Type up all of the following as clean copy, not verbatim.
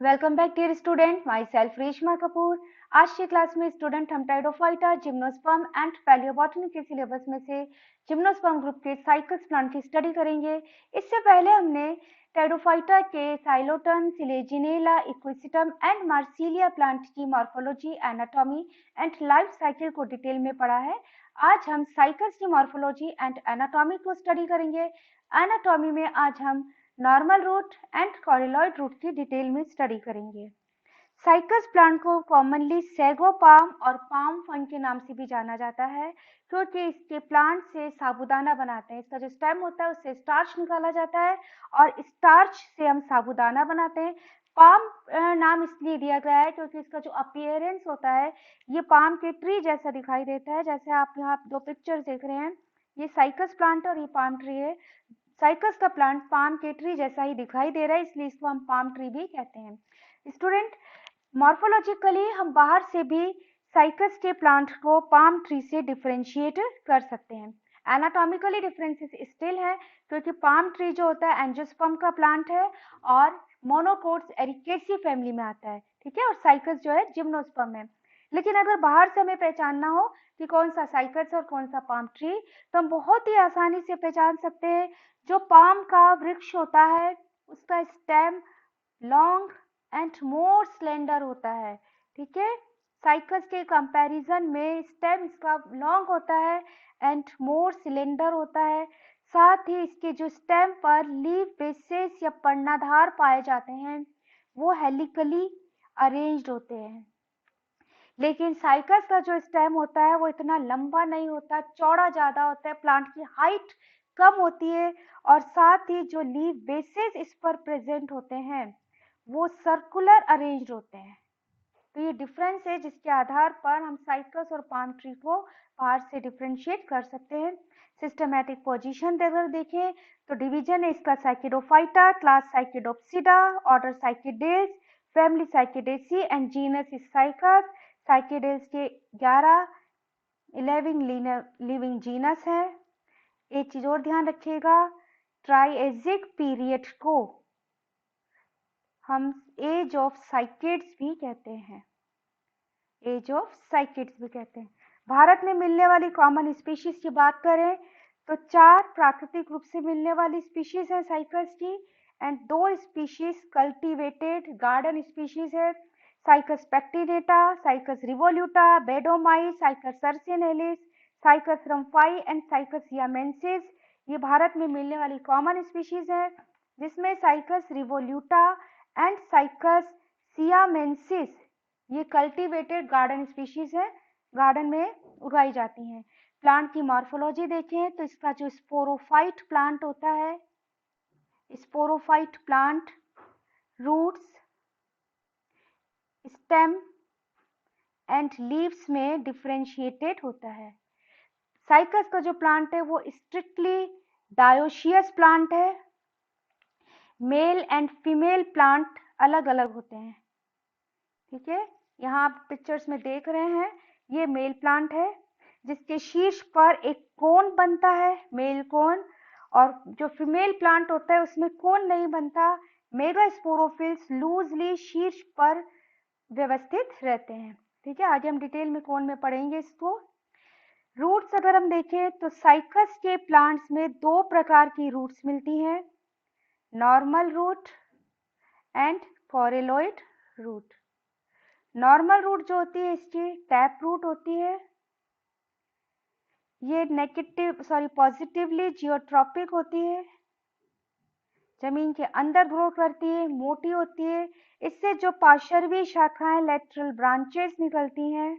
Welcome back dear student, myself Reshma Kapoor. आज की class में स्टूडेंट हम टाइडोफाइटा, जिम्नोस्पर्म एंड पैलियोबॉटनी के सिलेबस में से जिम्नोस्पर्म ग्रुप के साइकस प्लांट की स्टडी करेंगे। इससे पहले हमने टाइडोफाइटा के psilotum, selaginella, equisetum and marsilea plant की morphology, anatomy and life cycle को डिटेल में पढ़ा है। आज हम साइकस की मॉर्फोलॉजी एंड एनाटॉमी को स्टडी करेंगे। एनाटॉमी में आज हम normal root and coralloid root की डिटेल में स्टडी करेंगे। साइकस प्लांट को कॉमनली सैगो पाम और पाम फन के नाम से भी जाना जाता है, क्योंकि इसके प्लांट से साबूदाना बनाते हैं। इसका जो स्टेम होता है उससे स्टार्च निकाला जाता है और स्टार्च से हम साबूदाना बनाते हैं। पाम नाम इसलिए दिया गया है क्योंकि इसका जो अपीयरेंस होता है ये पाम के ट्री जैसा दिखाई देता है। जैसे आप यहाँ दो पिक्चर्स देख रहे हैं, ये साइकस प्लांट और ये पाम ट्री है। साइकस का प्लांट पाम के ट्री जैसा ही दिखाई दे रहा है, इसलिए इसको हम पाम ट्री भी कहते हैं। स्टूडेंट, मॉर्फोलॉजिकली हम बाहर से भी साइकस के प्लांट को पाम ट्री से डिफरेंशिएट कर सकते हैं। एनाटॉमिकली डिफरेंसेस स्टिल है, क्योंकि पाम ट्री जो होता है एंजियोस्पर्म का प्लांट है और मोनोकोट्स एरिकेसी फैमिली में आता है, ठीक है, और साइकस जो है जिम्नोस्पर्म है। लेकिन अगर बाहर से हमें पहचानना हो कि कौन सा साइकस और कौन सा पाम ट्री, तो हम बहुत ही आसानी से पहचान सकते हैं। जो पाम का वृक्ष होता है उसका stem long and more slender होता है, ठीक है। साइकस के कंपैरिजन में स्टेम इसका लॉन्ग होता है एंड मोर सिलेंडर होता है। साथ ही इसके जो स्टेम पर लीफ बेसेस या पर्णाधार पाए जाते हैं वो हेलिकली अरेंज्ड होते हैं। लेकिन साइकस का जो स्टेम होता है वो इतना लंबा नहीं होता, चौड़ा ज्यादा होता है, प्लांट की हाइट कम होती है और साथ ही जो लीफ बेसेस इस पर प्रेजेंट होते हैं वो सर्कुलर अरेंज्ड होते हैं। तो ये डिफरेंस है जिसके आधार पर हम साइकस और पाम ट्री को बाहर से डिफरेंशिएट कर सकते हैं। सिस्टमैटिक पोजीशन अगर देखें तो डिवीजन है इसका cycadophyta, class cycadopsida, order cycadales, family cycadaceae and genus is cycas. Cycadales के 11 लिविंग जीनस है। एक चीज और ध्यान रखिएगा, ट्राइएजिक पीरियड को हम एज ऑफ साइकिड्स भी कहते हैं, एज ऑफ साइकिड्स भी कहते हैं। भारत में मिलने वाली कॉमन स्पीशीज की बात करें तो 4 प्राकृतिक रूप से मिलने वाली स्पीशीज है साइकस की and 2 species cultivated garden species है, cycas pectinata, cycas revoluta, beddomei, cycas circinalis, cycas rumphii and cycas siamensis. ये भारत में मिलने वाली कॉमन स्पीशीज है, जिसमें cycas revoluta and cycas siamensis ये कल्टीवेटेड गार्डन स्पीशीज है, गार्डन में उगाई जाती हैं। प्लांट की मॉर्फोलॉजी देखें तो इसका जो स्पोरोफाइट प्लांट होता है, sporophyte plant roots, stem and leaves में डिफरेंशिएटेड होता है। साइकस का जो प्लांट है वो स्ट्रिक्टली डायोशियस प्लांट है। मेल एंड फीमेल प्लांट अलग अलग होते हैं, ठीक है। यहाँ आप पिक्चर्स में देख रहे हैं, ये मेल प्लांट है जिसके शीर्ष पर एक कोन बनता है, मेल कोन, और जो फीमेल प्लांट होता है उसमें कोन नहीं बनता। मेगास्पोरोफिल्स लूजली शीर्ष पर व्यवस्थित रहते हैं, ठीक है। आगे हम डिटेल में कोन में पढ़ेंगे इसको। रूट्स अगर हम देखें तो साइकस के प्लांट्स में 2 प्रकार की रूट्स मिलती हैं, normal root and coralloid root. Normal root जो होती है इसकी टैप रूट होती है, ये पॉजिटिवली जियोट्रॉपिक होती है, जमीन के अंदर ग्रो करती है, मोटी होती है। इससे जो पार्श्वी शाखाएं लेटरल ब्रांचेस निकलती हैं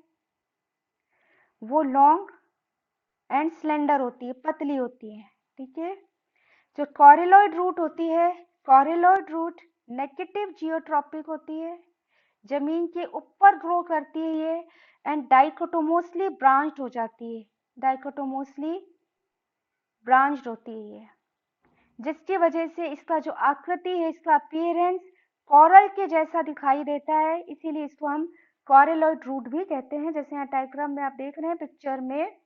वो लॉन्ग एंड स्लेंडर होती है, पतली होती है, ठीक है। जो कॉरिलॉइड रूट होती है, कॉरिलॉइड रूट नेगेटिव जियोट्रॉपिक होती है, जमीन के ऊपर ग्रो करती है ये एंड डाइकोटोमोसली ब्रांच्ड हो जाती है, डाइकोटोमोसली ब्रांच्ड होती है ये, जिसकी वजह से इसका जो आकृति है, इसका अपीयरेंस कॉरल के जैसा दिखाई देता है, इसीलिए इसको हम कॉरिलॉइड रूट भी कहते हैं। जैसे यहाँ डायग्राम में आप देख रहे हैं पिक्चर में,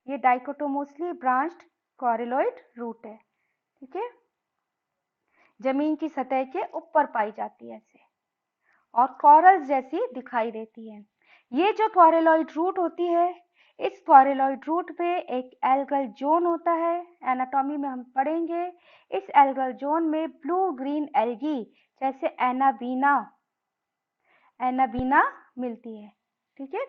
ये डाइकोटोमोसली ब्रांच्ड कॉरिलॉइड रूट है, ठीक है, जमीन की सतह के ऊपर पाई जाती है ऐसे। और कॉरल्स जैसी दिखाई देती है। ये जो कॉरेलॉइड रूट होती है, इस कॉरेलॉइड रूट पे एक एल्गल जोन होता है, एनाटॉमी में हम पढ़ेंगे। इस एल्गल जोन में ब्लू ग्रीन एल्गी जैसे एनाबीना मिलती है। ठीक है,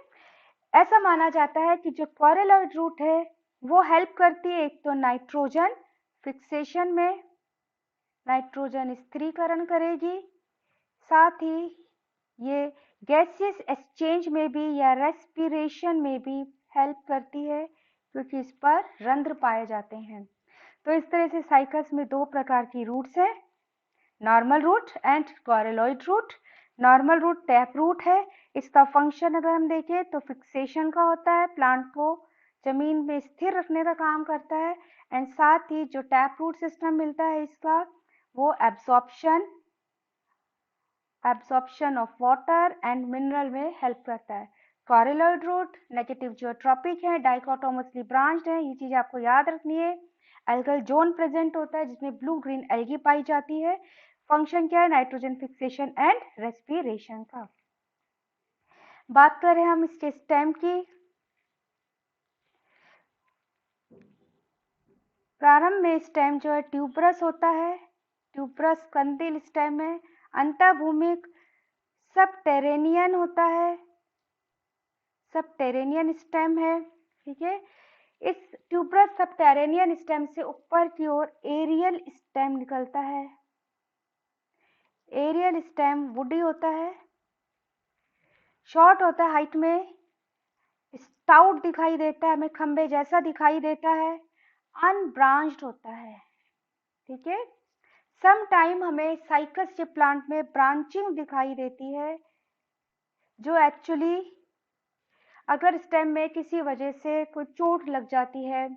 ऐसा माना जाता है कि जो कॉरेलॉइड रूट है वो हेल्प करती है एक तो नाइट्रोजन फिक्सेशन में, नाइट्रोजन स्थिरीकरण करेगी, साथ ही ये गैसियस एक्सचेंज में भी या रेस्पिरेशन में भी हेल्प करती है, क्योंकि इस पर रंध्र पाए जाते हैं। तो इस तरह से साइकस में दो प्रकार की रूट्स है, normal root and coralloid root. Normal root tap root है। इसका फंक्शन अगर हम देखें तो फिक्सेशन का होता है, प्लांट को जमीन में स्थिर रखने का काम करता है, एंड साथ ही जो टैप रूट सिस्टम मिलता है इसका, वो absorption of water and mineral में हेल्प करता है। कॉरेलॉइड रूट नेगेटिव जियोट्रॉपिक है, डाइकोटोमसली ब्रांच्ड है, ये चीज आपको याद रखनी है। एल्गल जोन प्रेजेंट होता है जिसमें ब्लू ग्रीन एल्गी पाई जाती है। फंक्शन क्या है, नाइट्रोजन फिक्सेशन एंड रेस्पिरेशन का। बात करें हम इसके स्टेम की, प्रारंभ में स्टेम जो है ट्यूबरस होता है, ट्यूबरस कंदील स्टेम है। अंतःभूमिक सबटेरेनियन होता है, सबटेरेनियन स्टेम है। ठीक है, इस ट्यूबरस सबटेरेनियन स्टेम से ऊपर की ओर एरियल स्टेम निकलता है। एरियल स्टेम वुडी होता है, शॉर्ट होता है हाइट में, स्टाउट दिखाई देता है, हमें खंबे जैसा दिखाई देता है, अनब्रांच्ड होता है। ठीक है, सम टाइम हमें साइकस के प्लांट में ब्रांचिंग दिखाई देती है, जो एक्चुअली अगर स्टेम में किसी वजह से कोई चोट लग जाती है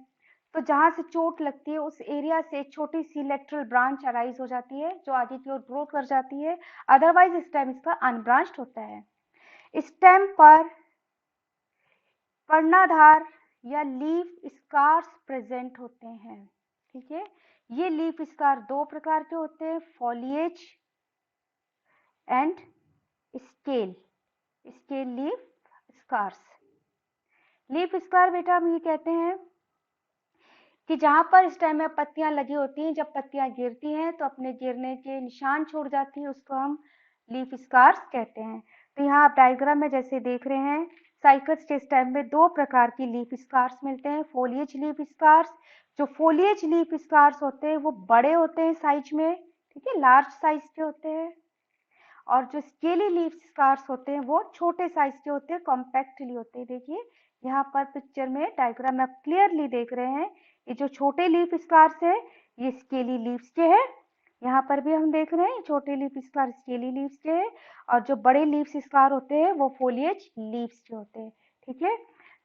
तो जहां से चोट लगती है उस एरिया से एक छोटी सी लेटरल ब्रांच अराइज हो जाती है जो आगे की ओर ग्रो कर जाती है, अदरवाइज स्टेम इसका अनब्रांच्ड होता है। स्टेम पर पर्णाधार या लीफ स्कार्स प्रेजेंट होते हैं। ठीक है, ये लीफ स्कार दो प्रकार के होते हैं, foliage and scale leaf scars. Leaf scar बेटा हम ये कहते हैं कि जहां पर स्टेम में पत्तियां लगी होती हैं, जब पत्तियां गिरती हैं तो अपने गिरने के निशान छोड़ जाती है, उसको हम लीफ स्कार्स कहते हैं। तो यहाँ आप डायग्राम में जैसे देख रहे हैं, साइकस के स्टेम में दो प्रकार की लीफ स्कार्स मिलते हैं, फोलिएज लीफ स्कार्स। जो फोलिएज लीफ स्कार्स होते हैं वो बड़े होते हैं साइज में, ठीक है, लार्ज साइज के होते हैं, और जो स्केली लीफ स्कार्स होते हैं वो छोटे साइज के होते हैं, कॉम्पैक्टली होते हैं। देखिए यहाँ पर पिक्चर में डायग्राम में आप क्लियरली देख रहे हैं, ये जो छोटे लीफ स्कार्स है ये स्केली लीव्स के हैं। यहाँ पर भी हम देख रहे हैं छोटे लीफ स्कार स्केली लीव्स के हैं, और जो बड़े लीफ स्कार होते हैं वो फोलिएज लीव्स के होते हैं। ठीक है,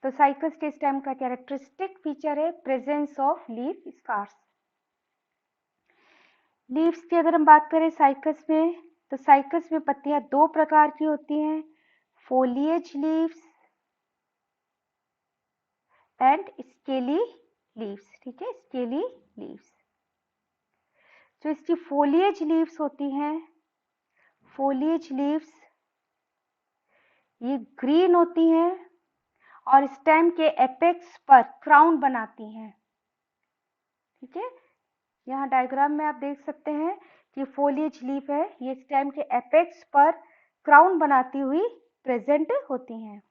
तो साइकस के स्टेम का कैरेक्टरिस्टिक फीचर है presence of leaf scars. Leaves की अगर हम बात करें साइकस में, तो साइकस में पत्तियां दो प्रकार की होती हैं, foliage leaves and scaly leaves. ठीक है, स्केली लीव्स। जो इसकी फोलिएज लीव्स होती हैं, फोलिएज लीव्स ये ग्रीन होती हैं और स्टेम के एपेक्स पर क्राउन बनाती हैं। ठीक है, यहाँ डायग्राम में आप देख सकते हैं कि फोलिएज लीफ है, ये स्टेम के एपेक्स पर क्राउन बनाती हुई प्रेजेंट होती हैं।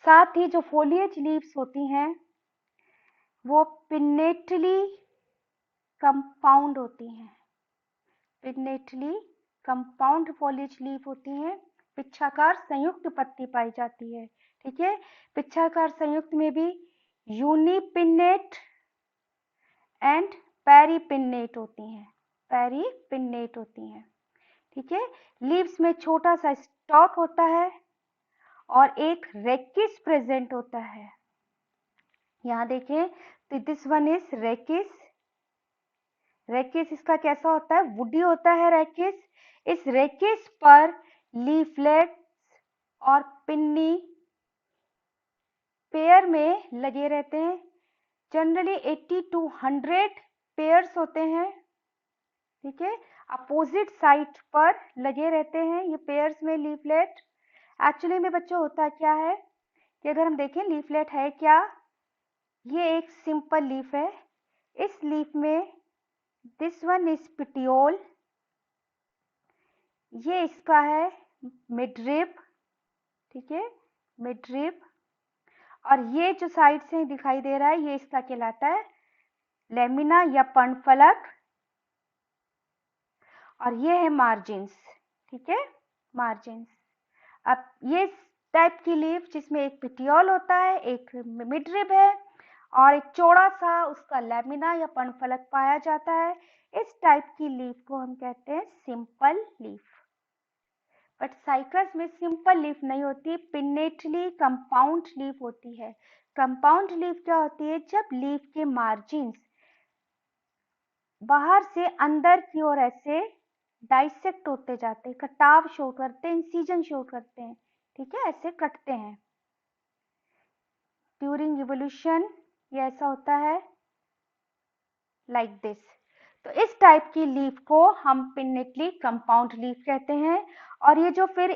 साथ ही जो फोलिएज लीव्स होती हैं वो पिन्नेटली कंपाउंड होती हैं, पिन्नेटली कंपाउंड फोलिएज लीफ होती हैं, पिच्छाकार संयुक्त पत्ती पाई जाती है। ठीक है, पिच्छाकार संयुक्त में भी यूनिपिन्नेट एंड पेरीपिन्नेट होती हैं, पेरीपिन्नेट होती हैं। ठीक है, लीव्स में छोटा सा स्टॉक होता है और एक रेकिस प्रेजेंट होता है। यहाँ देखिए, तो this one is rachis. Rachis इसका कैसा होता है, वुडी होता है रेकिस। इस रेकिस पर लीफलेट्स और पिन्नी पेयर में लगे रहते हैं, जनरली 80 to 100 पेयर्स होते हैं। ठीक है, अपोजिट साइड पर लगे रहते हैं ये पेयर्स में लीफलेट। एक्चुअली में बच्चों होता क्या है कि अगर हम देखें लीफलेट है क्या, ये एक सिंपल लीफ है। इस लीफ में दिस वन इज पिटियोल, ये इसका है मिडरिब, ठीक है, मिडरिब। और ये जो साइड से दिखाई दे रहा है ये इसका कहलाता है लेमिना या पर्णफलक। और ये है मार्जिन्स, ठीक है, मार्जिन्स। अब ये टाइप की लीफ जिसमें एक पिटियोल होता है, एक मिडरिब है और एक चौड़ा सा उसका लेमिना या पर्णफलक पाया जाता है। इस टाइप की लीफ को हम कहते हैं सिंपल लीफ। बट साइकस में सिंपल लीफ नहीं होती, पिन्नेटली कंपाउंड लीफ होती है। कंपाउंड लीफ क्या होती है? जब लीफ के मार्जिन्स बाहर से अंदर की ओर ऐसे डाइसेक्ट होते जाते हैं, कटाव शो करते हैं, इंसिजन शो करते हैं, ठीक है, ऐसे कटते हैं ड्यूरिंग इवोल्यूशन। ये ऐसा होता है लाइक दिस। तो इस टाइप की लीफ को हम पिन्नेटली कंपाउंड लीफ कहते हैं। और ये जो फिर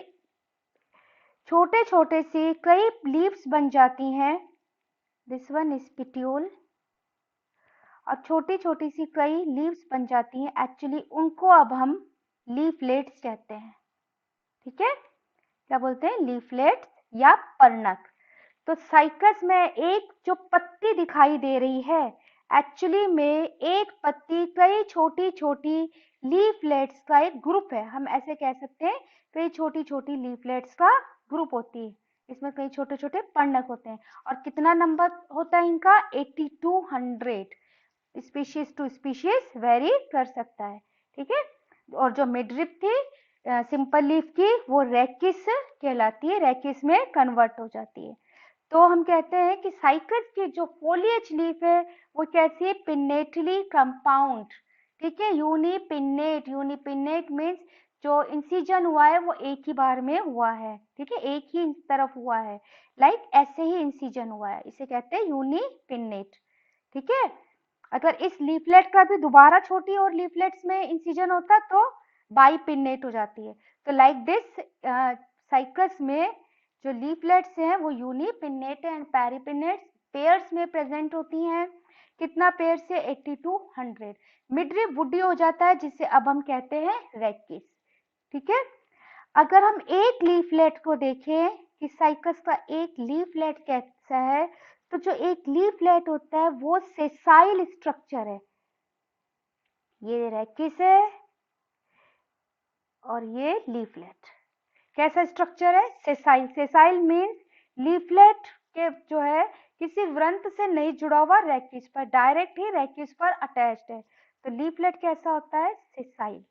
छोटे छोटे सी कई लीव्स बन जाती हैं, दिस वन इज पिट्यूल, और छोटी छोटी सी कई लीव्स बन जाती हैं, एक्चुअली उनको अब हम लीफलेट्स कहते हैं, ठीक है। क्या बोलते हैं? लीफलेट्स या पर्णक। तो साइकस में एक जो पत्ती दिखाई दे रही है, एक्चुअली में एक पत्ती कई छोटी छोटी लीफलेट्स का एक ग्रुप है। हम ऐसे कह सकते हैं कई छोटी छोटी लीफलेट्स का ग्रुप होती है, इसमें कई छोटे छोटे पर्णक होते हैं। और कितना नंबर होता है इनका? 8200। स्पीशीज टू स्पीशीज वेरी कर सकता है, ठीक है। और जो मिडरिप थी सिंपल लीफ की, वो रैकिस कहलाती है, रैकिस में कन्वर्ट हो जाती है। तो हम कहते हैं कि साइकस की जो फोलिएज लीफ है वो कैसी है? पिन्नेटली कंपाउंड, ठीक है, यूनिपिन्नेट। यूनिपिन्नेट मीन्स जो इंसिजन हुआ है वो एक ही बार में हुआ है, ठीक है, एक ही तरफ हुआ है, लाइक ऐसे ही इंसिजन हुआ है, इसे कहते हैं यूनिपिन्नेट, ठीक है। अगर इस लीफलेट का भी दोबारा छोटी और लीफलेट्स में इंसिजन होता तो बाइपिन्नेट हो जाती है। तो लाइक दिस साइकस में जो लीफलेट्स हैं वो यूनिपिन्नेट एंड पेरिपिन्नेट पेयर्स में प्रेजेंट होती हैं। कितना पेयर से? 8200। मिडरिप वुडी हो जाता है जिसे अब हम कहते हैं रैकिस, ठीक है। अगर हम एक लीफलेट को देखें कि साइकस का एक लीफलेट कैसा है, तो जो एक लीफलेट होता है वो सेसाइल स्ट्रक्चर है। ये रैकिस है और ये लीफलेट कैसा स्ट्रक्चर है? सेसाइल। सेसाइल मीन्स लीफलेट के जो है किसी वृंत से नहीं जुड़ा हुआ, रैकिस पर डायरेक्ट ही रैकिस पर अटैच्ड है। तो लीफलेट कैसा होता है? सेसाइल।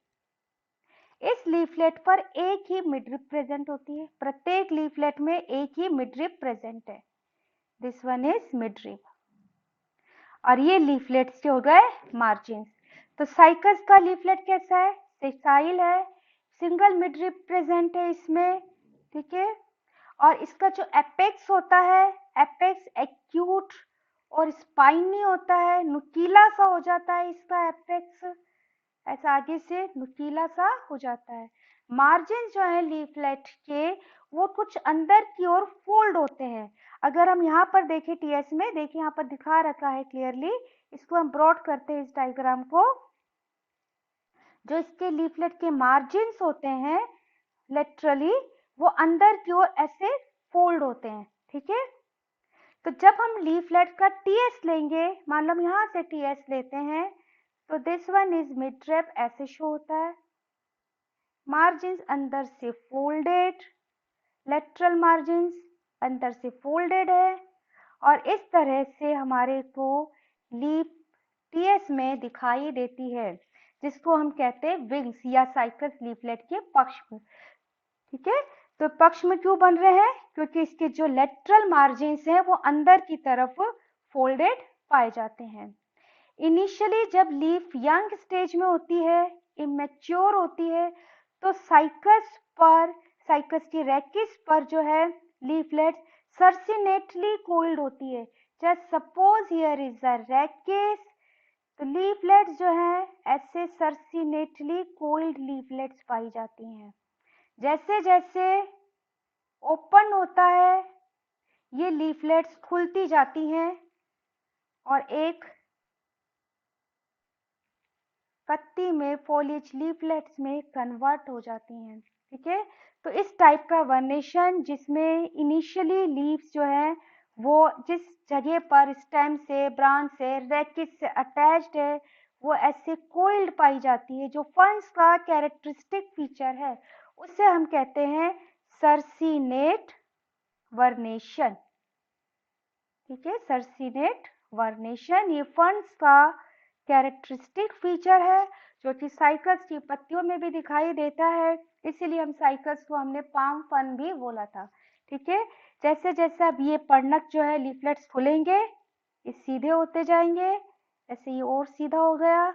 इस लीफलेट पर एक ही मिडरिप प्रेजेंट होती है, प्रत्येक लीफलेट में एक ही मिडरिप प्रेजेंट है, दिस वन इज मिडरिप। और ये लीफलेट्स जो हो गए मार्जिन्स। तो साइकस का लीफलेट कैसा है? सेसाइल है, सिंगल मिडरिप प्रेजेंट है इसमें, ठीक है। और इसका जो एपेक्स होता है, एपेक्स एक्यूट और स्पाइनी होता है, नुकीला सा हो जाता है इसका एपेक्स, ऐसा आगे से नुकीला सा हो जाता है। मार्जिन जो है लीफलेट के वो कुछ अंदर की ओर फोल्ड होते हैं। अगर हम यहाँ पर देखें टीएस में, देखिए यहाँ पर दिखा रखा है क्लियरली, इसको हम ब्रॉड करते हैं इस डायग्राम को। जो इसके लीफलेट के मार्जिन्स होते हैं लेटरली, वो अंदर की ओर ऐसे फोल्ड होते हैं, ठीक है। तो जब हम लीफलेट का टीएस लेंगे, मान लो हम यहाँ से टीएस लेते हैं, तो दिस वन इज मिडरिप, ऐसे शो होता है, मार्जिन्स अंदर से फोल्डेड, लेटरल मार्जिन्स अंदर से फोल्डेड है। और इस तरह से हमारे को लीफ टीएस में दिखाई देती है, जिसको हम कहते हैं विंग्स या साइकस लीफलेट के पक्ष में, ठीक है। तो पक्ष में क्यों बन रहे हैं? क्योंकि इसके जो लेटरल मार्जिन्स हैं वो अंदर की तरफ फोल्डेड पाए जाते हैं। इनिशियली जब लीफ यंग स्टेज में होती है, इमेच्योर होती है, तो साइकस पर, साइकस की रैकिस पर जो है लीफलेट सर्सिनेटली कोइल्ड होती है। Just suppose here is a rachis, तो लीफलेट्स जो हैं ऐसे सर्सिनेटली कोइल्ड लीफलेट्स पाई जाती हैं। जैसे जैसे ओपन होता है ये लीफलेट्स खुलती जाती हैं और एक पत्ती में फॉलिएज लीफलेट्स में कन्वर्ट हो जाती हैं। ठीक है, तो इस टाइप का वर्नेशन जिसमें इनिशियली लीव्स जो है वो जिस जगह पर स्टेम से, ब्रांच से, रैकेट से अटैच्ड है वो ऐसे कोइल्ड पाई जाती है। जो फर्न्स का कैरेक्टरिस्टिक फीचर है उसे हम कहते हैं सर्सिनेट वर्नेशन। ठीक है, सर्सिनेट वर्नेशन ये फर्न्स का कैरेक्टरिस्टिक फीचर है जो कि साइकस की पत्तियों में भी दिखाई देता है, इसीलिए हम साइकस को हमने पाम फर्न भी बोला था। ठीक है, जैसे जैसे अब ये पर्णक जो है लीफलेट्स खुलेंगे ये सीधे होते जाएंगे, ऐसे ये और सीधा हो गया,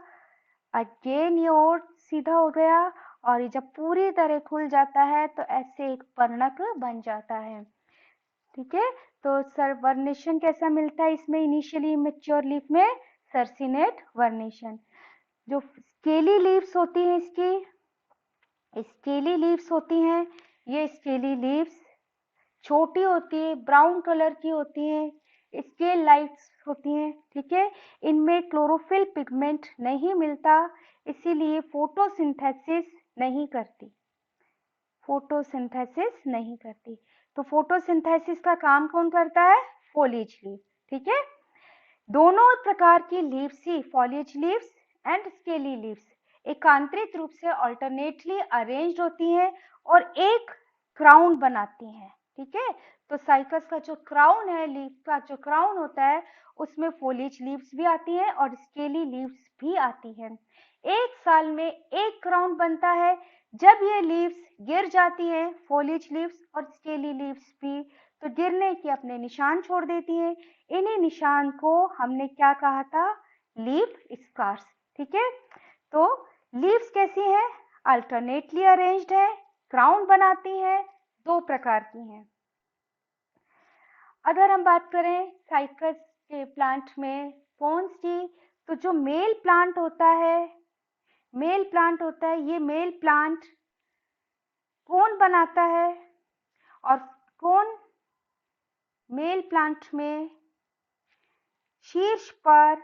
अगेन ये और सीधा हो गया, और ये जब पूरी तरह खुल जाता है तो ऐसे एक पर्णक बन जाता है। ठीक है, तो सर वर्नेशन कैसा मिलता है इसमें इनिशियली मैच्योर लीफ में सर्सिनेट वर्नेशन। जो स्केली लीव्स होती हैं इसकी स्केली लीव्स होती हैं, ये स्केली लीव्स छोटी होती है, ब्राउन कलर की होती हैं, स्केल लाइक्स होती हैं। ठीक है, इनमें क्लोरोफिल पिगमेंट नहीं मिलता, इसीलिए फोटोसिंथेसिस नहीं करती। फोटोसिंथेसिस नहीं करती, तो फोटोसिंथेसिस का काम कौन करता है? Foliage leave. ठीक है, दोनों प्रकार की लीव्स ही foliage leaves and scaly leaves एकांतरित रूप से अल्टरनेटली अरेंज्ड होती हैं और एक क्राउन बनाती हैं। ठीक है, तो साइकस का जो क्राउन है, लीफ का जो क्राउन होता है उसमें फॉलिएज लीव्स भी आती हैं और स्केली लीव्स भी आती हैं। एक साल में एक क्राउन बनता है। जब ये लीव्स गिर जाती हैं, फॉलिएज लीव्स और स्केली लीव्स भी, तो गिरने के अपने निशान छोड़ देती हैं। इन्हीं निशान को हमने क्या कहा था? Leaf scars. ठीक है, तो लीव्स कैसी हैं? अल्टरनेटली अरेंज्ड है, क्राउन बनाती हैं, दो प्रकार की हैं। अगर हम बात करें साइकस के प्लांट में फॉन्स की, तो जो मेल प्लांट होता है ये मेल प्लांट कौन बनाता है? और कौन मेल प्लांट में शीर्ष पर,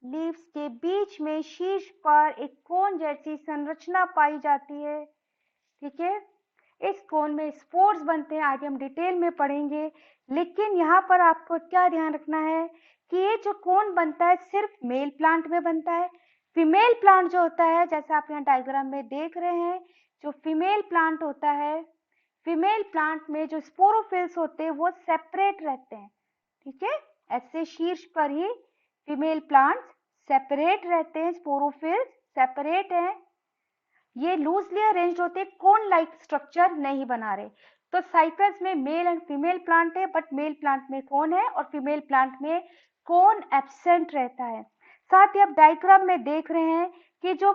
लीव्स के बीच में शीर्ष पर एक कोन जैसी संरचना पाई जाती है। ठीक है, इस कोन में स्पोर्स बनते हैं, आगे हम डिटेल में पढ़ेंगे। लेकिन यहाँ पर आपको क्या ध्यान रखना है कि ये जो कोन बनता है सिर्फ मेल प्लांट में बनता है। फीमेल प्लांट जो होता है, जैसा आप यहाँ डायग्राम में देख रहे हैं, जो फीमेल प्लांट होता है, फीमेल प्लांट में जो स्पोरोफिल्स होते हैं वो सेपरेट रहते हैं। ठीक है, ऐसे शीर्ष पर ही फीमेल प्लांट्स सेपरेट रहते हैं, स्पोरोफिल्स सेपरेट हैं, ये लूजली अरेंज्ड होते, कोन लाइक स्ट्रक्चर नहीं बना रहे। तो साइकस में मेल एंड फीमेल प्लांट है, बट मेल प्लांट में कोन है और फीमेल प्लांट में कोन एब्सेंट रहता है। साथ ही आप डायग्राम में देख रहे हैं कि जो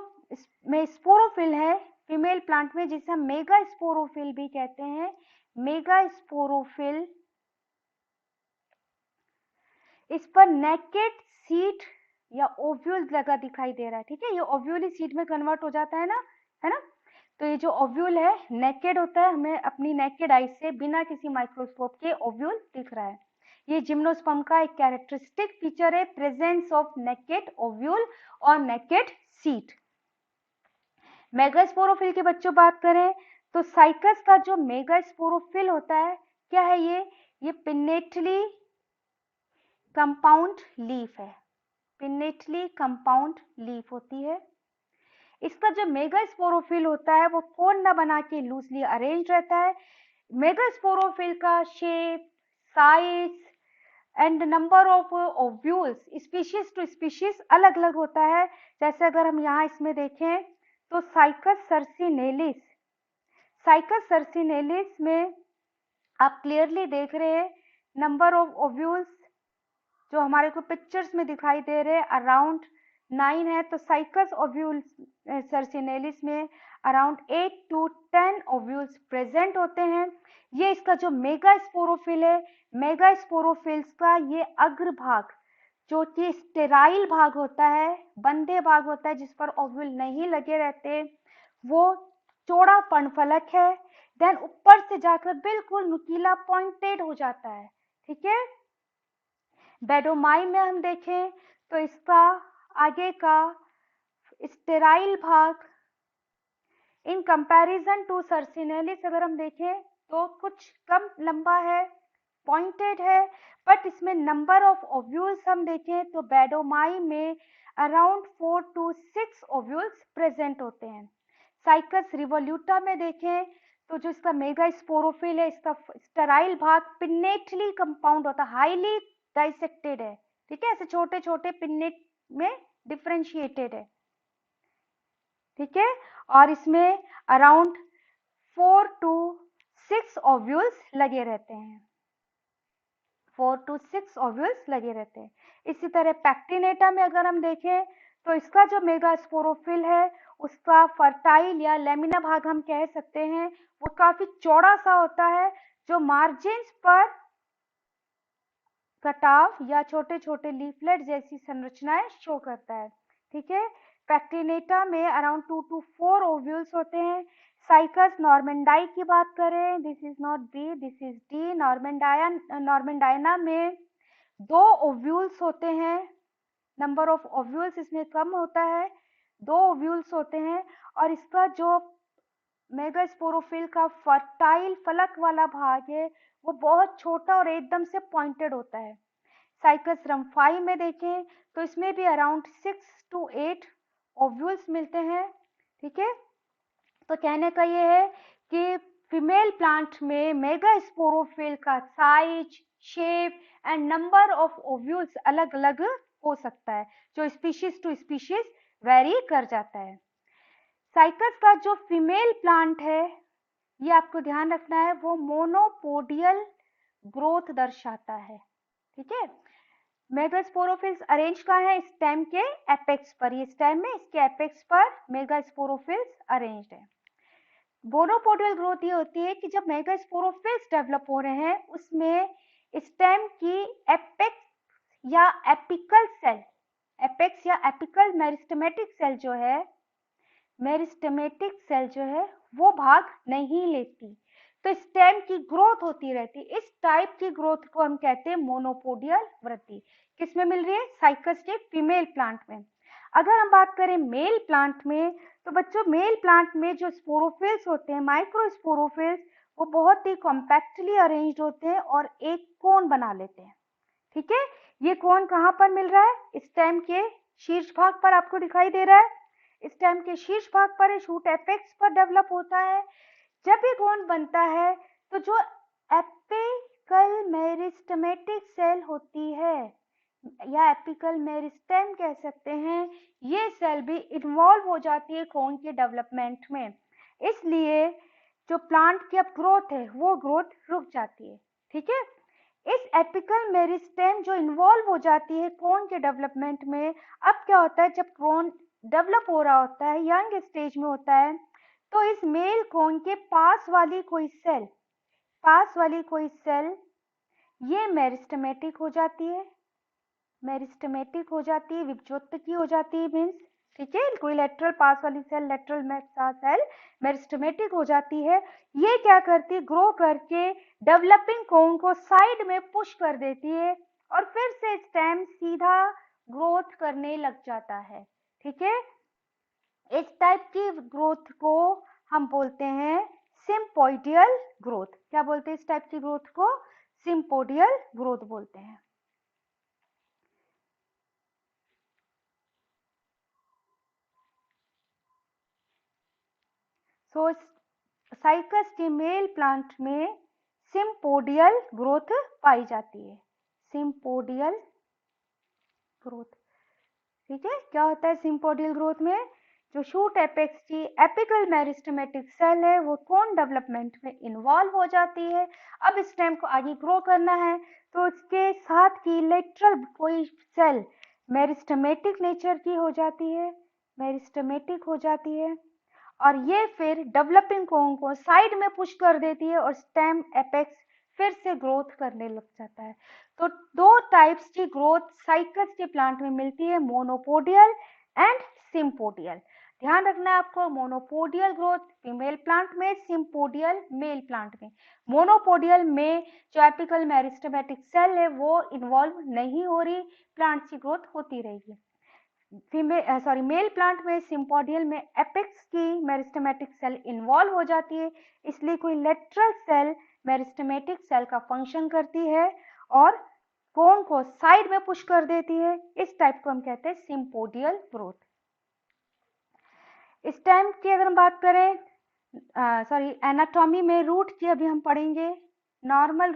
में स्पोरोफिल है फीमेल प्लांट में, जिसे हम मेगा स्पोरोफिल भी कहते हैं, मेगा स्पोरोफिल, इस पर नेकेड सीड या ओव्यूल लगा दिखाई दे रहा है। ठीक है, ये ओव्यूल ही सीड में कन्वर्ट हो जाता है ना। तो ये जो ओव्यूल है नेकेड होता है, हमें अपनी नेकेड आई से बिना किसी माइक्रोस्कोप के ओव्यूल दिख रहा है। ये जिम्नोस्पर्म का एक कैरेक्टरिस्टिक फीचर है, प्रेजेंस ऑफ नेकेड ओव्यूल और नेकेड सीड। मेगास्पोरोफिल के बच्चों बात करें तो साइकस का जो मेगास्पोरोफिल होता है क्या है? ये पिन्नेटली कंपाउंड लीफ है, पिन्नेटली कंपाउंड लीफ होती है। इसका जो मेगास्पोरोफिल होता है वो कोन न बना के लूजली अरेंज रहता है। मेगास्पोरोफिल का shape, size and number of ovules species to species अलग अलग होता है। जैसे अगर हम यहाँ इसमें देखें तो साइकस सर्सिनेलिस में आप क्लियरली देख रहे हैं नंबर ऑफ ओव्यूल्स जो हमारे को पिक्चर्स में दिखाई दे रहे हैं अराउंड 9 है। तो साइकस ओव्यूल्स सर्सिनेलिस में अराउंड 8 to 10 ओव्यूल्स प्रेजेंट होते हैं। ये इसका जो मेगा स्पोरोफिल है, मेगा स्पोरोफिल्स का ये अग्रभाग जो कि स्टेराइल भाग होता है, बंदे भाग होता है जिस पर ओव्यूल नहीं लगे रहते, वो चौड़ा पर्णफलक है। देन ऊपर से जाकर बिल्कुल नुकीला पॉइंटेड हो जाता है। ठीक है, बेडोमाई में हम देखें तो इसका आगे का स्टेराइल भाग इन कंपैरिजन टू सर्सिनेलिस अगर हम देखें तो कुछ कम लंबा है, पॉइंटेड है, बट इसमें नंबर ऑफ ओव्यूल्स हम देखें तो बेडोमाई में अराउंड 4 to 6 ओव्यूल्स प्रेजेंट होते हैं। साइकस रिवोल्यूटा में देखें तो जो इसका मेगास्पोरोफिल है, इसका स्टेराइल भाग पिन्नेटली कंपाउंड होता है, हाईली डाइसेक्टेड है। ठीक है, ऐसे छोटे छोटे पिन्नेट में डिफरेंशिएटेड है। ठीक है, और इसमें अराउंड 4 to 6 ओव्यूल्स लगे रहते हैं, 4 to 6 ओव्यूल्स लगे रहते हैं। इसी तरह पैक्टिनेटा में अगर हम देखें तो इसका जो मेगास्पोरोफिल है उसका फर्टाइल या लेमिना भाग हम कह सकते हैं, वो काफी चौड़ा सा होता है, जो मार्जिन्स पर कटाव या छोटे छोटे लीफलेट जैसी संरचनाएं शो करता है। ठीक है, पैक्टिनेटा में अराउंड 2 to 4 ओव्यूल्स होते हैं। साइकस नॉर्मेंडाई की बात करें, this is not B, this is D. नॉर्मेंडाइना में 2 ओव्यूल्स होते हैं, नंबर ऑफ ओव्यूल्स इसमें कम होता है, 2 ओव्यूल्स होते हैं, और इसका जो मेगास्पोरोफिल का फर्टाइल फलक वाला भाग है वो बहुत छोटा और एकदम से पॉइंटेड होता है। साइकस रम्फाई में देखें तो इसमें भी अराउंड 6 to 8 ओव्यूल्स मिलते हैं। ठीक है, तो कहने का ये है कि फीमेल प्लांट में मेगास्पोरोफिल का size, shape and number of ovules अलग अलग हो सकता है, जो स्पीशीज टू स्पीशीज वेरी कर जाता है। साइकस का जो फीमेल प्लांट है, ये आपको ध्यान रखना है, वो मोनोपोडियल ग्रोथ दर्शाता है। ठीक है, मेगास्पोरोफिल्स अरेंज कहाँ है? स्टेम के एपेक्स पर। ये स्टेम में इसके एपेक्स पर मेगास्पोरोफिल्स अरेंज्ड है। मोनोपोडियल ग्रोथ ये होती है कि जब मेगास्पोरोफिल्स डेवलप हो रहे हैं उसमें स्टेम की एपेक्स या एपिकल सेल, एपेक्स या एपिकल मेरिस्टेमेटिक सेल जो है, मेरिस्टेमेटिक सेल जो है वो भाग नहीं लेती, तो स्टेम की ग्रोथ होती रहती। इस टाइप की ग्रोथ को हम कहते हैं मोनोपोडियल वृद्धि। किसमें मिल रही है? साइकस के फीमेल प्लांट में। अगर हम बात करें मेल प्लांट में, तो बच्चों मेल प्लांट में जो स्पोरोफिल्स होते हैं, माइक्रोस्पोरोफिल्स, वो बहुत ही कॉम्पैक्टली अरेंज्ड होते हैं और एक कोन बना लेते हैं। ठीक है, ये कोन कहाँ पर मिल रहा है? स्टेम के शीर्ष भाग पर आपको दिखाई दे रहा है। स्टेम के शीर्ष भाग पर शूट एपेक्स पर डेवलप होता है। जब ये कोन बनता है तो जो एपिकल मेरिस्टेमेटिक सेल होती है या एपिकल मेरिस्टेम कह सकते हैं, ये सेल भी इन्वॉल्व हो जाती है कोन के डेवलपमेंट में। इसलिए जो प्लांट की अब ग्रोथ है वो ग्रोथ रुक जाती है। ठीक है, इस एपिकल मेरिस्टेम जो इन्वॉल्व हो जाती है कोन के डेवलपमेंट में, अब क्या होता है, जब कोन डेवलप हो रहा होता है, यंग स्टेज में होता है, तो इस मेल कोन के पास वाली कोई सेल ये मेरिस्टेमेटिक हो जाती है, मेरिस्टेमेटिक हो जाती है, विभज्योतकी हो जाती है, मीन्स ठीक है, कोई लेटरल पास वाली सेल, लेटरल सेल मेरिस्टेमेटिक हो जाती है। ये क्या करती है? ग्रो करके डेवलपिंग कोन को साइड में पुश कर देती है और फिर से स्टेम सीधा ग्रोथ करने लग जाता है। ठीक है, इस टाइप की ग्रोथ को हम बोलते हैं सिम्पोडियल ग्रोथ। क्या बोलते हैं इस टाइप की ग्रोथ को? सिम्पोडियल ग्रोथ बोलते हैं। सो साइकस के मेल प्लांट में सिम्पोडियल ग्रोथ पाई जाती है, सिम्पोडियल ग्रोथ। ठीक है, क्या होता है सिम्पोडियल ग्रोथ में? जो शूट एपेक्स की एपिकल मेरिस्टेमेटिक सेल है वो कोन डेवलपमेंट में इन्वॉल्व हो जाती है। अब स्टेम को आगे ग्रो करना है तो इसके साथ की लेटरल कोई सेल मेरिस्टेमेटिक नेचर की हो जाती है, मेरिस्टेमेटिक हो जाती है, और ये फिर डेवलपिंग कोन को साइड में पुश कर देती है और स्टेम एपेक्स फिर से ग्रोथ करने लग जाता है। तो दो टाइप्स की ग्रोथ साइकल्स के प्लांट में मिलती है, मोनोपोडियल एंड सिम्पोडियल। ध्यान रखना है आपको, मोनोपोडियल ग्रोथ फीमेल प्लांट में, सिम्पोडियल मेल प्लांट में। मोनोपोडियल में जो एपिकल मेरिस्टेमेटिक सेल है वो इन्वॉल्व नहीं हो रही, प्लांट की ग्रोथ होती रहेगी। मेल प्लांट में, सिम्पोडियल में एपेक्स की मेरिस्टेमेटिक सेल इन्वॉल्व हो जाती है, इसलिए कोई लेटरल सेल मेरिस्टेमेटिक सेल का फंक्शन करती है और कोन को साइड में पुश कर देती है। इस टाइप को हम कहते हैं सिम्पोडियल ग्रोथ। इस टाइम की अगर हम बात करें, एनाटॉमी में रूट की अभी हम पढ़ेंगे। नॉर्मल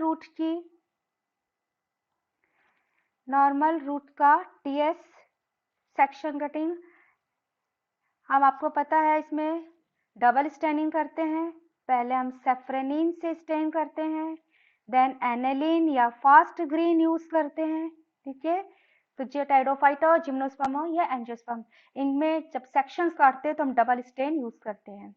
रूट का टीएस सेक्शन कटिंग, हम आपको पता है इसमें डबल स्टेनिंग करते हैं। पहले हम सेफ्रेनिन से स्टेन करते हैं, देन एनेलिन या फास्ट ग्रीन यूज करते हैं। ठीक है, तो जियोटाइडोफाइटा और जिम्नोस्पर्म या एंजियोस्पर्म, इनमें जब सेक्शंस काटते हैं तो हम डबल स्टेन यूज करते हैं।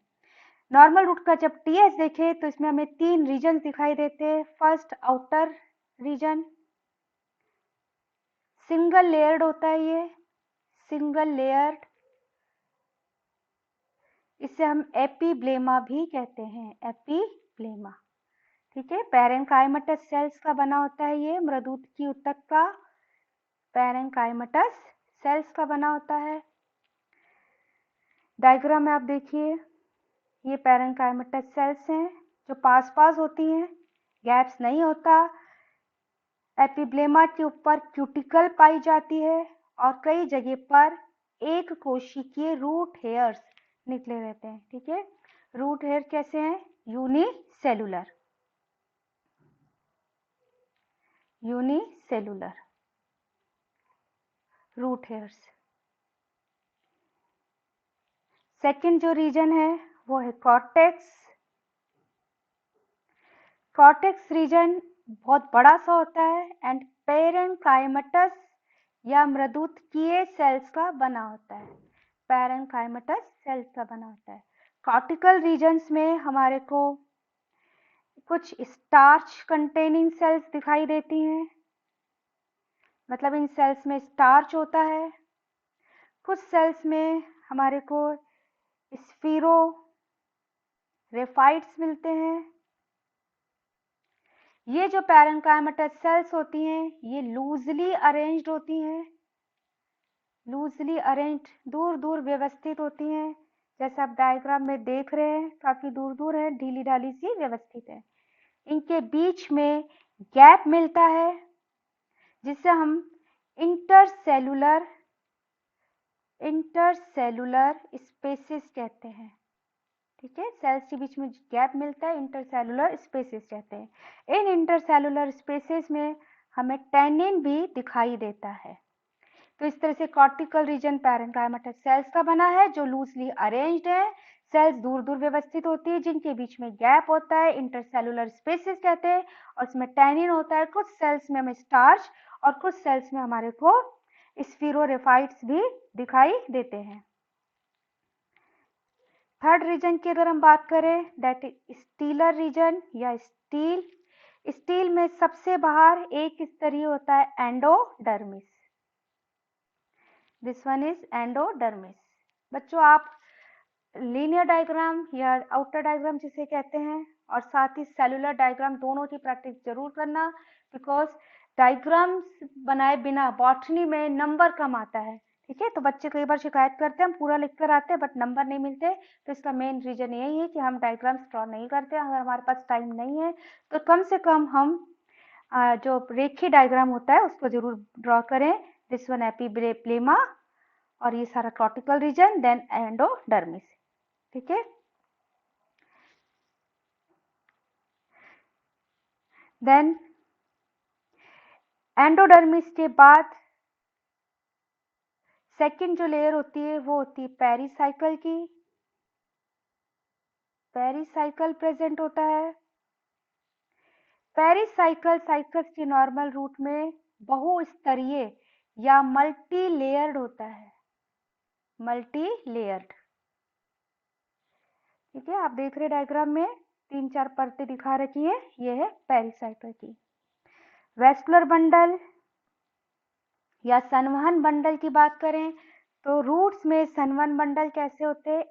नॉर्मल रूट का जब टीएस देखें तो इसमें हमें 3 रीजन दिखाई देते हैं। First outer region, single layered होता है, ये सिंगल लेयर्ड, इसे हम एपीब्लेमा भी कहते हैं, एपीब्लेमा। ठीक है, पैरेंकाइमटस सेल्स का बना होता है, ये मृदुत की ऊतक का पैरेंकाइमटस सेल्स का बना होता है। डायग्राम में आप देखिए, ये पैरेंकाइमटस सेल्स हैं जो पास पास होती हैं, गैप्स नहीं होता। एपीब्लेमा के ऊपर क्यूटिकल पाई जाती है और कई जगह पर एक कोशिकीय रूट हेयर्स निकले रहते हैं। ठीक है, रूट हेयर कैसे हैं? Unicellular root hairs. सेकंड जो रीजन है वो है कॉर्टेक्स। कॉर्टेक्स रीजन बहुत बड़ा सा होता है एंड पैरेंकाइमटस या मृदुतकीय सेल्स का बना होता है, पैरेंकाइमटस सेल्स का बना होता है। कॉर्टिकल रीजन्स में हमारे को कुछ स्टार्च कंटेनिंग सेल्स दिखाई देती हैं, मतलब इन सेल्स में स्टार्च होता है। कुछ सेल्स में हमारे को स्फीरो रेफाइट्स मिलते हैं। ये जो पैरेंकाइमटस सेल्स होती हैं ये लूजली अरेंज्ड होती हैं, लूजली अरेंज्ड, दूर दूर व्यवस्थित होती हैं। जैसे आप डायग्राम में देख रहे हैं, काफी दूर दूर है, ढीली ढाली सी व्यवस्थित है। इनके बीच में गैप मिलता है जिसे हम इंटरसेलुलर स्पेसेस कहते हैं। ठीक है, सेल्स के बीच में गैप मिलता है, इंटरसेलुलर स्पेसेस कहते हैं। इन इंटरसेलुलर स्पेसेस में हमें टैनिन भी दिखाई देता है। तो इस तरह से कॉर्टिकल रीजन पैरेंकाइमटस सेल्स का बना है जो लूजली अरेंज्ड है, सेल्स दूर दूर व्यवस्थित होती है जिनके बीच में गैप होता है, इंटरसेलुलर स्पेसेस कहते हैं, और इसमें टैनिन होता है। कुछ सेल्स में हमें स्टार्च और कुछ सेल्स में हमारे को स्फीरोरेफाइट्स भी दिखाई देते हैं। थर्ड रीजन की अगर हम बात करें, दैट इज स्टीलर रीजन या स्टील। स्टील में सबसे बाहर एक स्तरीय होता है endodermis, this one is endodermis. बच्चों आप लीनियर डायग्राम या आउटर डायग्राम जिसे कहते हैं और साथ ही सेलुलर डायग्राम दोनों की प्रैक्टिस जरूर करना, बिकॉज डायग्राम्स बनाए बिना बॉटनी में नंबर कम आता है। ठीक है, तो बच्चे कई बार शिकायत करते हैं हम पूरा लिख कर आते हैं बट नंबर नहीं मिलते, तो इसका मेन रीजन यही है कि हम डायग्राम्स ड्रॉ नहीं करते। अगर हमारे पास टाइम नहीं है तो कम से कम हम जो रेखीय डायग्राम होता है उसको जरूर ड्रॉ करें। दिस वन एपीब्लेमा और ये सारा कॉर्टिकल रीजन, देन एंडोडर्मिस। ठीक है, देन एंडोडर्मिस के बाद सेकंड जो लेयर होती है वो होती है पेरिसाइकल की। पेरिसाइकल प्रेजेंट होता है। पेरिसाइकल साइकल्स के नॉर्मल रूट में बहुस्तरीय या मल्टी लेयर्ड होता है, मल्टी लेयर्ड। ठीक है, आप देख रहे डायग्राम में 3-4 परतें दिखा रखी है, ये है पेरिसाइकिल की। वेस्कुलर बंडल या संवहन बंडल की बात करें तो रूट्स में संवहन बंडल कैसे होते हैं?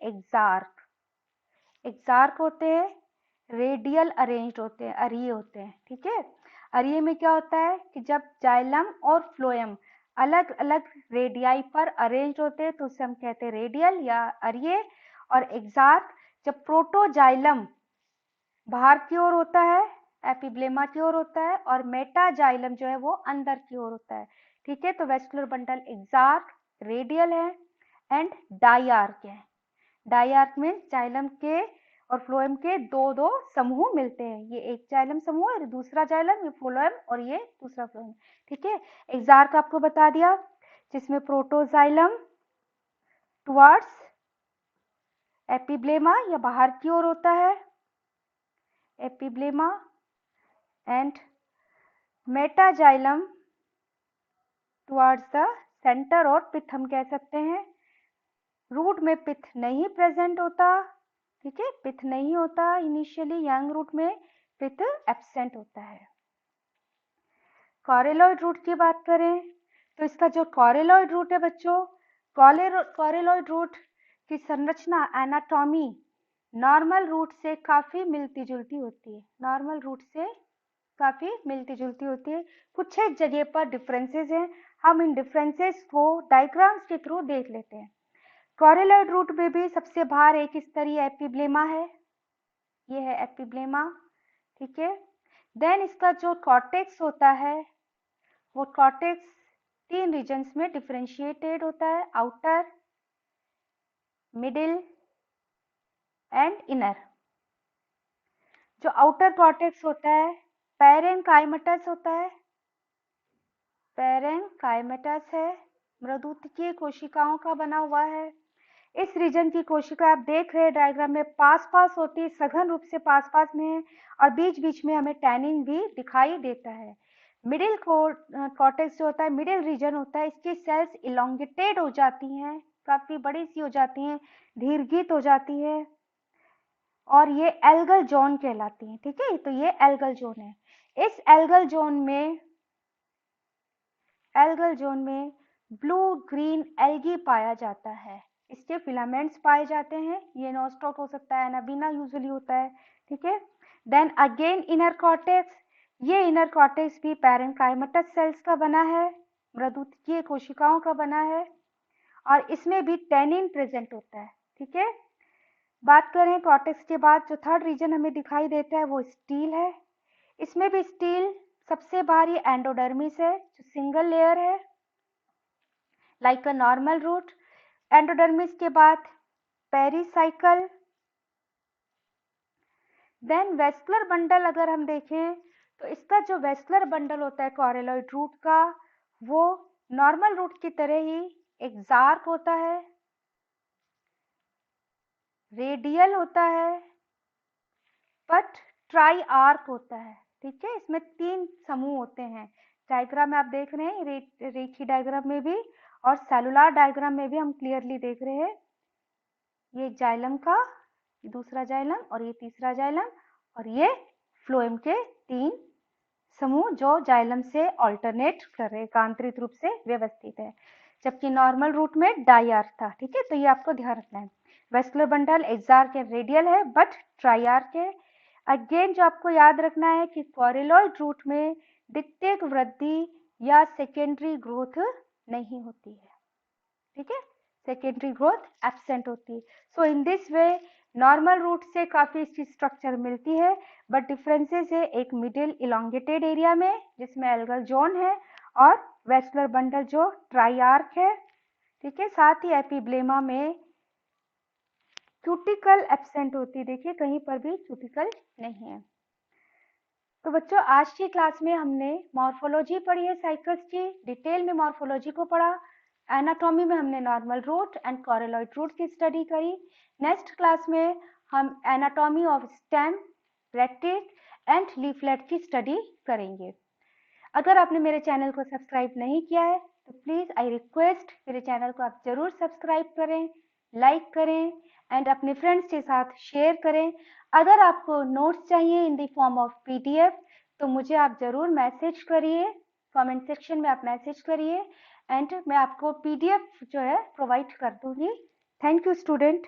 एक्सार्क होते हैं, रेडियल अरेंज्ड होते हैं, अरिये होते हैं। ठीक है, अरिये में क्या होता है कि जब जाइलम और फ्लोएम अलग अलग रेडियाई पर अरेंज होते हैं तो उसे हम कहते हैं रेडियल या अरिये। और एक्सार्क जब प्रोटोजाइलम बाहर की ओर होता है, एपिब्लेमा की ओर होता है, और मेटाजाइलम जो है वो अंदर की ओर होता है। ठीक है, तो वेस्कुलर बंडल एक्सार्क रेडियल है एंड डाइआर्क है। डाइआर्क में जाइलम के और फ्लोएम के दो दो समूह मिलते हैं, ये एक जाइलम समूह है, दूसरा जाइलम, ये फ्लोएम और ये दूसरा फ्लोएम। ठीक है, एक्सार्क आपको बता दिया जिसमें प्रोटोजाइलम टुवर्ड्स एपिब्लेमा या बाहर की ओर होता है, epiblema, and metaxylem towards the centre, और पिथ हम कह सकते हैं। रूट में पिथ नहीं प्रेजेंट होता। ठीक है, पिथ नहीं होता इनिशियली, यंग रूट में पिथ एब्सेंट होता है। कॉरेलॉइड रूट की बात करें तो इसका जो कॉरेलॉइड रूट है बच्चों, कॉरेलॉइड रूट की संरचना, एनाटॉमी नॉर्मल रूट से काफी मिलती जुलती होती है, नॉर्मल रूट से काफी मिलती जुलती होती है। कुछ एक जगह पर डिफरेंसेस हैं, हम इन डिफरेंसेस को डायग्राम्स के थ्रू देख लेते हैं। कॉरेलॉइड रूट में भी सबसे बाहर एक स्तरीय एपिब्लेमा है, ये है एपिब्लेमा। ठीक है, देन इसका जो कॉर्टेक्स होता है वो कॉर्टेक्स 3 रीजन्स में डिफरेंशिएटेड होता है, आउटर, मिडिल एंड इनर। जो आउटर कॉर्टेक्स होता है पैरेन्काइमटस होता है, पैरेन्काइमटस है, मृदुतकीय कोशिकाओं का बना हुआ है। इस रीजन की कोशिका आप देख रहे हैं डायग्राम में पास पास होती है, सघन रूप से पास पास में है, और बीच बीच में हमें टैनिंग भी दिखाई देता है। मिडिल कॉर्टेक्स जो होता है, मिडिल रीजन होता है, इसकी सेल्स इलोंगेटेड हो जाती हैं, काफी बड़ी सी हो जाती हैं, दीर्घित हो जाती है, और ये एल्गल जोन कहलाती है। ठीक है, तो ये एल्गल जोन है। इस एल्गल जोन में ब्लू ग्रीन एल्गी पाया जाता है, इसके फिलामेंट्स पाए जाते हैं, ये नोस्टॉक हो सकता है, एनाबीना यूजुअली होता है। ठीक है, देन अगेन इनर कॉर्टेक्स, ये इनर कॉर्टेक्स भी पैरेन्काइमटस सेल्स का बना है, मृदुतकीय कोशिकाओं का बना है, और इसमें भी टैनिन प्रेजेंट होता है। ठीक है, बात करें कॉर्टेक्स के बाद जो थर्ड रीजन हमें दिखाई देता है वो स्टील है। इसमें भी स्टील सबसे बाहरी एंडोडर्मिस है जो सिंगल लेयर है, like a normal root. Endodermis के बाद पेरिसाइकल, देन वेस्कुलर बंडल अगर हम देखें तो इसका जो वेस्कुलर बंडल होता है कॉरेलॉइड रूट का, वो नॉर्मल रूट की तरह ही एक्सार्क होता है, रेडियल होता है, बट ट्राई आर्क होता है। ठीक है, इसमें 3 समूह होते हैं, डायग्राम में आप देख रहे हैं, रेखी डायग्राम में भी और सेलुलर डायग्राम में भी हम क्लियरली देख रहे हैं। ये जाइलम का, ये दूसरा जाइलम, और ये तीसरा जाइलम, और ये फ्लोएम के 3 समूह जो जाइलम से ऑल्टरनेट कर रहे हैं, एकांतरित रूप से व्यवस्थित है, जबकि नॉर्मल रूट में डाइआर्क था। ठीक है, तो ये आपको ध्यान रखना है। वेस्कुलर बंडल एक्सार्क या रेडियल है बट ट्राइआर्क है। अगेन जो आपको याद रखना है कि कॉरेलॉइड रूट में द्वितीयक वृद्धि या सेकेंडरी ग्रोथ नहीं होती है। ठीक है, सेकेंडरी ग्रोथ एब्सेंट होती है। So in this way normal root से काफी इसकी स्ट्रक्चर मिलती है, बट डिफरेंसेस है एक मिडिल इलोंगेटेड एरिया में जिसमें एल्गल जोन है, और वेस्कुलर बंडल जो ट्राइआर्क है। ठीक है, साथ ही एपिब्लेमा में क्यूटिकल एब्सेंट होती है, देखिए कहीं पर भी क्यूटिकल नहीं है। तो बच्चों आज की क्लास में हमने मॉर्फोलॉजी पढ़ी है साइकल्स की, डिटेल में मॉर्फोलॉजी को पढ़ा, एनाटॉमी में हमने normal root and coralloid root की स्टडी करी। नेक्स्ट क्लास में हम एनाटॉमी ऑफ स्टेम, रेक्टेट एंड लीफलेट की स्टडी करेंगे। अगर आपने मेरे चैनल को सब्सक्राइब नहीं किया है तो प्लीज़ आई रिक्वेस्ट मेरे चैनल को आप जरूर सब्सक्राइब करें, लाइक करें एंड अपने फ्रेंड्स के साथ शेयर करें। अगर आपको नोट्स चाहिए in the form of PDF तो मुझे आप ज़रूर मैसेज करिए, कमेंट सेक्शन में आप मैसेज करिए एंड मैं आपको पीडीएफ जो है प्रोवाइड कर दूंगी। Thank you student.